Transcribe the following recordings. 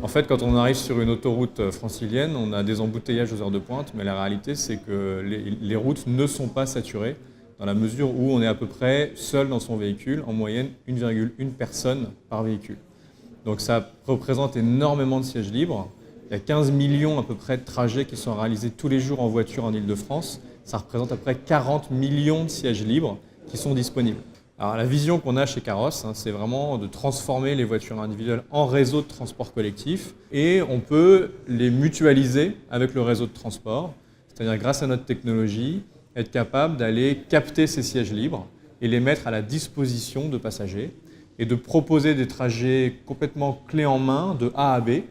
En fait, quand on arrive sur une autoroute francilienne, on a des embouteillages aux heures de pointe, mais la réalité, c'est que les routes ne sont pas saturées dans la mesure où on est à peu près seul dans son véhicule, en moyenne 1,1 personne par véhicule. Donc ça représente énormément de sièges libres. Il y a 15 millions à peu près de trajets qui sont réalisés tous les jours en voiture en Île-de-France. Ça représente à peu près 40 millions de sièges libres qui sont disponibles. Alors la vision qu'on a chez Caros, c'est vraiment de transformer les voitures individuelles en réseau de transport collectif et on peut les mutualiser avec le réseau de transport, c'est-à-dire grâce à notre technologie, être capable d'aller capter ces sièges libres et les mettre à la disposition de passagers et de proposer des trajets complètement clés en main de A à B.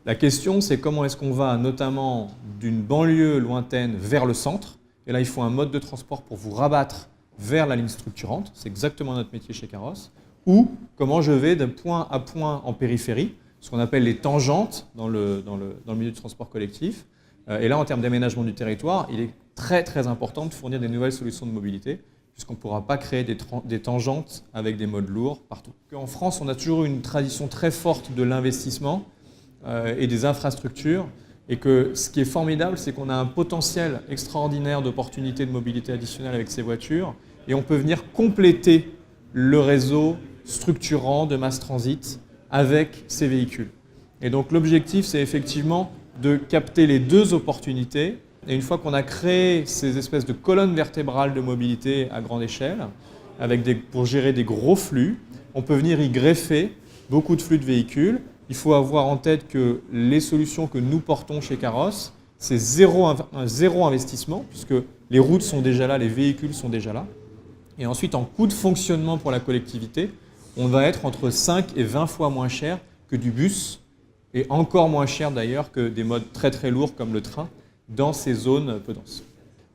La question, c'est comment est-ce qu'on va notamment d'une banlieue lointaine vers le centre. Et là, il faut un mode de transport pour vous rabattre vers la ligne structurante. C'est exactement notre métier chez Caros. Ou comment je vais d'un point à point en périphérie, ce qu'on appelle les tangentes dans le milieu du transport collectif. Et là, en termes d'aménagement du territoire, il est très très important de fournir des nouvelles solutions de mobilité, puisqu'on ne pourra pas créer des tangentes avec des modes lourds partout. En France, on a toujours eu une tradition très forte de l'investissement et des infrastructures, et que ce qui est formidable, c'est qu'on a un potentiel extraordinaire d'opportunités de mobilité additionnelle avec ces voitures, et on peut venir compléter le réseau structurant de mass transit avec ces véhicules. Et donc l'objectif, c'est effectivement de capter les deux opportunités. Et une fois qu'on a créé ces espèces de colonnes vertébrales de mobilité à grande échelle, pour gérer des gros flux, on peut venir y greffer beaucoup de flux de véhicules. Il faut avoir en tête que les solutions que nous portons chez Caros, c'est zéro investissement, puisque les routes sont déjà là, les véhicules sont déjà là. Et ensuite, en coût de fonctionnement pour la collectivité, on va être entre 5 et 20 fois moins cher que du bus, et encore moins cher d'ailleurs que des modes très très lourds comme le train, dans ces zones peu denses.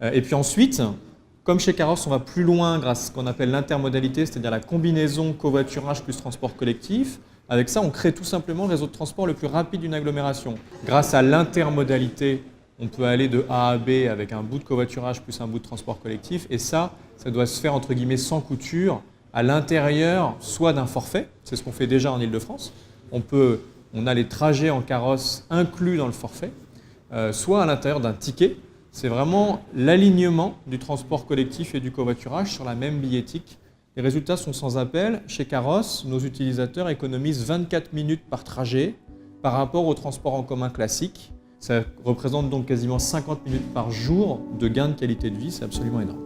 Et puis ensuite, comme chez Caros, on va plus loin grâce à ce qu'on appelle l'intermodalité, c'est-à-dire la combinaison covoiturage plus transport collectif. Avec ça, on crée tout simplement le réseau de transport le plus rapide d'une agglomération. Grâce à l'intermodalité, on peut aller de A à B avec un bout de covoiturage plus un bout de transport collectif. Et ça doit se faire entre guillemets sans couture, à l'intérieur soit d'un forfait, c'est ce qu'on fait déjà en Île-de-France. On a les trajets en carrosse inclus dans le forfait, soit à l'intérieur d'un ticket. C'est vraiment l'alignement du transport collectif et du covoiturage sur la même billettique. Les résultats sont sans appel. Chez Caros, nos utilisateurs économisent 24 minutes par trajet par rapport au transport en commun classique. Ça représente donc quasiment 50 minutes par jour de gain de qualité de vie, c'est absolument énorme.